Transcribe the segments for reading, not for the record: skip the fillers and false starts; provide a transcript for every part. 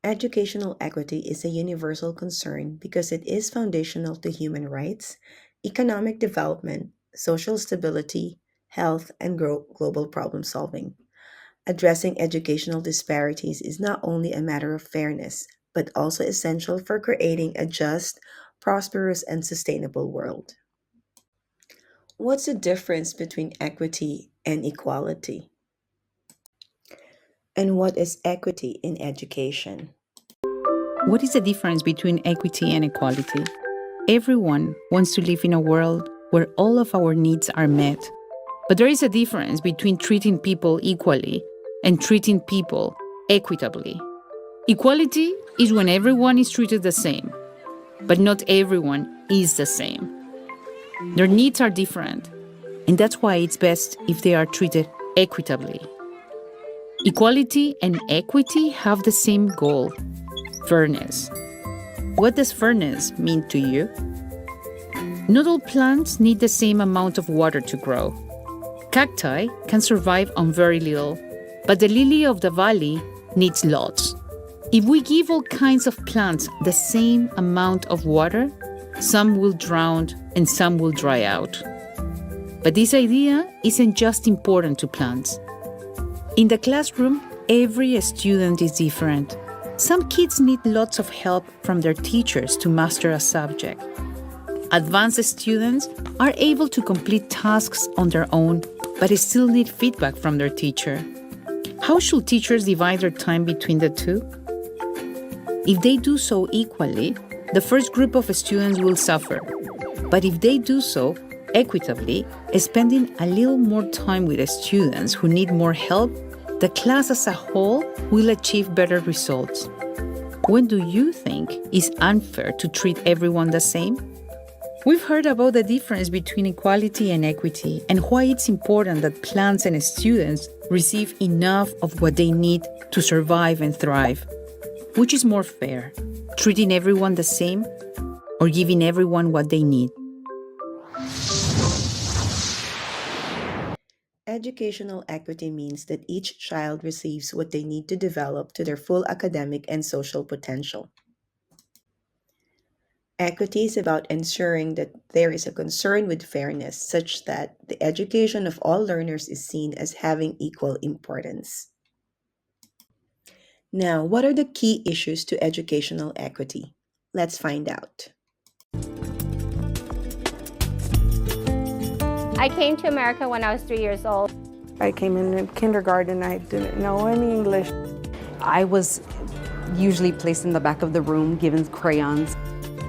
Educational equity is a universal concern because it is foundational to human rights, economic development, social stability, health, and global problem solving. Addressing educational disparities is not only a matter of fairness, but also essential for creating a just, prosperous, and sustainable world. What's the difference between equity and equality? And what is equity in education? What is the difference between equity and equality? Everyone wants to live in a world where all of our needs are met. But there is a difference between treating people equally and treating people equitably. Equality is when everyone is treated the same, but not everyone is the same. Their needs are different, and that's why it's best if they are treated equitably. Equality and equity have the same goal: fairness. What does fairness mean to you? Not all plants need the same amount of water to grow. Cacti can survive on very little, but the lily of the valley needs lots. If we give all kinds of plants the same amount of water, some will drown and some will dry out. But this idea isn't just important to plants. In the classroom, every student is different. Some kids need lots of help from their teachers to master a subject. Advanced students are able to complete tasks on their own, but still need feedback from their teacher. How should teachers divide their time between the two? If they do so equally, the first group of students will suffer. But if they do so equitably, spending a little more time with the students who need more help, the class as a whole will achieve better results. When do you think it's unfair to treat everyone the same? We've heard about the difference between equality and equity and why it's important that plants and students receive enough of what they need to survive and thrive. Which is more fair, treating everyone the same or giving everyone what they need? Educational equity means that each child receives what they need to develop to their full academic and social potential. Equity is about ensuring that there is a concern with fairness such that the education of all learners is seen as having equal importance. Now, what are the key issues to educational equity? Let's find out. I came to America when I was 3 years old. I came in kindergarten, I didn't know any English. I was usually placed in the back of the room, given crayons.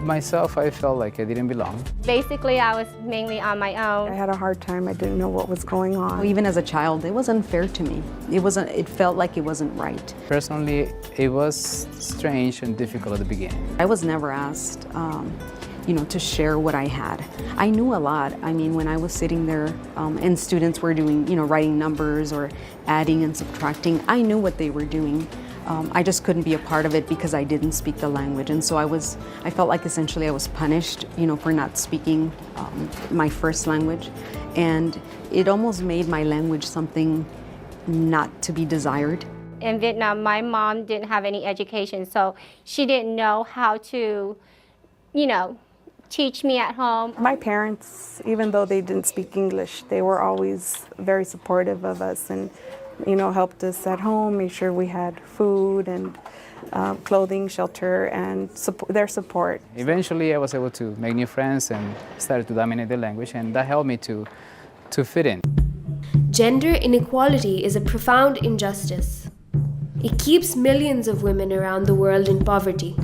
Myself, I felt like I didn't belong. Basically, I was mainly on my I own. had a hard time, I didn't know what was going on. Even as a child, it was unfair to me. It felt like it wasn't right. Personally, it was strange and difficult at the beginning. I was never asked, to share what I had. I knew a lot. I mean, when I was sitting there and students were doing, writing numbers or adding and subtracting, I knew what they were doing. I just couldn't be a part of it because I didn't speak the language. And so I felt like essentially I was punished, for not speaking my first language. And it almost made my language something not to be desired. In Vietnam, my mom didn't have any education, so she didn't know how to, teach me at home. My parents, even though they didn't speak English, they were always very supportive of us and helped us at home, made sure we had food and clothing, shelter, and their support. Eventually, I was able to make new friends and started to dominate the language, and that helped me to fit in. Gender inequality is a profound injustice. It keeps millions of women around the world in poverty.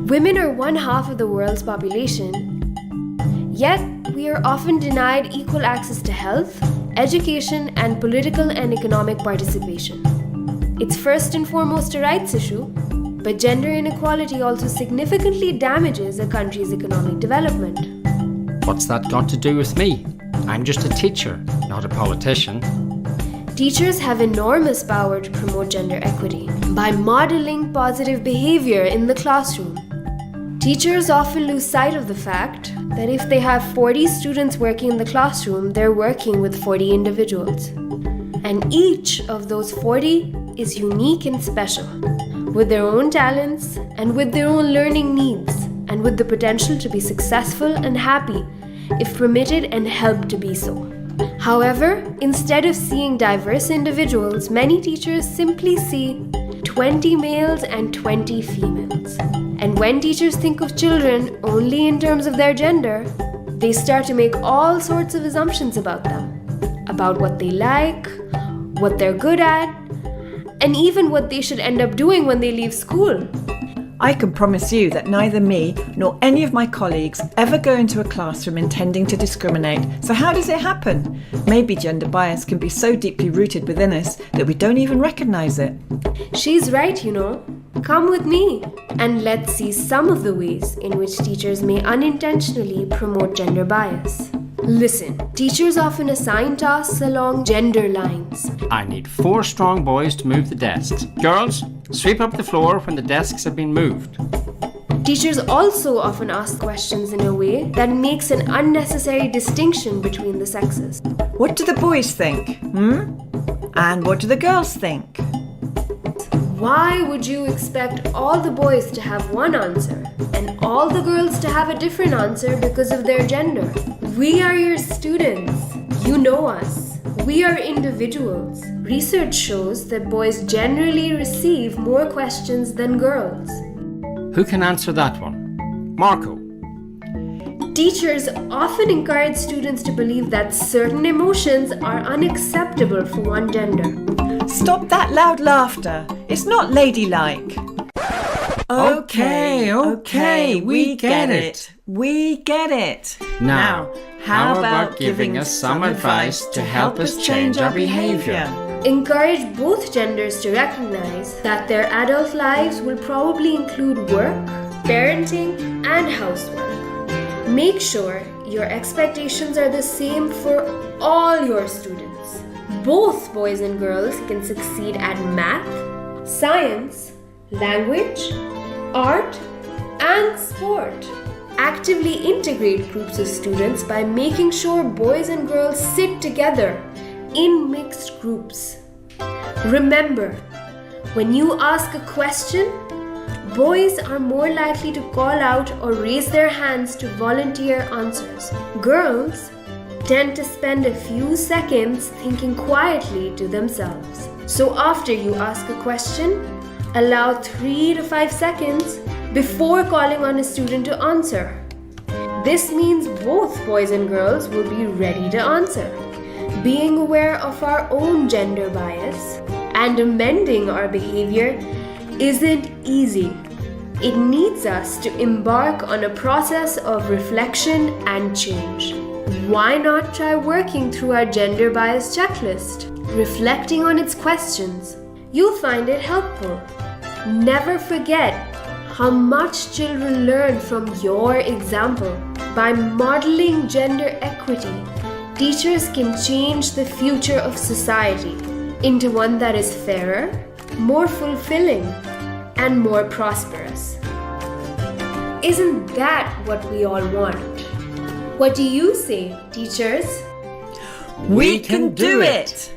Women are 1/2 of the world's population, yet we are often denied equal access to health, education, and political and economic participation. It's first and foremost a rights issue, but gender inequality also significantly damages a country's economic development. What's that got to do with me? I'm just a teacher, not a politician. Teachers have enormous power to promote gender equity by modeling positive behavior in the classroom. Teachers often lose sight of the fact that if they have 40 students working in the classroom, they're working with 40 individuals. And each of those 40 is unique and special. with their own talents and with their own learning needs, and with the potential to be successful and happy if permitted and helped to be so. However, instead of seeing diverse individuals, many teachers simply see 20 males and 20 females. And when teachers think of children only in terms of their gender, they start to make all sorts of assumptions about them, about what they like, what they're good at, and even what they should end up doing when they leave school. I can promise you that neither me nor any of my colleagues ever go into a classroom intending to discriminate. So how does it happen? Maybe gender bias can be so deeply rooted within us that we don't even recognise it. She's right, you know. Come with me and let's see some of the ways in which teachers may unintentionally promote gender bias. Listen, teachers often assign tasks along gender lines. I need 4 strong boys to move the desks. Girls, sweep up the floor when the desks have been moved. Teachers also often ask questions in a way that makes an unnecessary distinction between the sexes. What do the boys think? And what do the girls think? Why would you expect all the boys to have one answer and all the girls to have a different answer because of their gender? We are your students. You know us. We are individuals. Research shows that boys generally receive more questions than girls. Who can answer that one? Marco. Teachers often encourage students to believe that certain emotions are unacceptable for one gender. Stop that loud laughter. It's not ladylike. Okay, we get it. We get it. Now, how about giving us some advice to help us change our behaviour? Encourage both genders to recognize that their adult lives will probably include work, parenting, and housework. Make sure your expectations are the same for all your students. Both boys and girls can succeed at math, science, language, art, and sport. Actively integrate groups of students by making sure boys and girls sit together in mixed groups. Remember, when you ask a question, boys are more likely to call out or raise their hands to volunteer answers. Girls tend to spend a few seconds thinking quietly to themselves. So after you ask a question, allow 3 to 5 seconds before calling on a student to answer. This means both boys and girls will be ready to answer. Being aware of our own gender bias and amending our behavior isn't easy. It needs us to embark on a process of reflection and change. Why not try working through our gender bias checklist? Reflecting on its questions, you'll find it helpful. Never forget how much children learn from your example. By modeling gender equity, teachers can change the future of society into one that is fairer, more fulfilling, and more prosperous. Isn't that what we all want? What do you say, teachers? We can do it!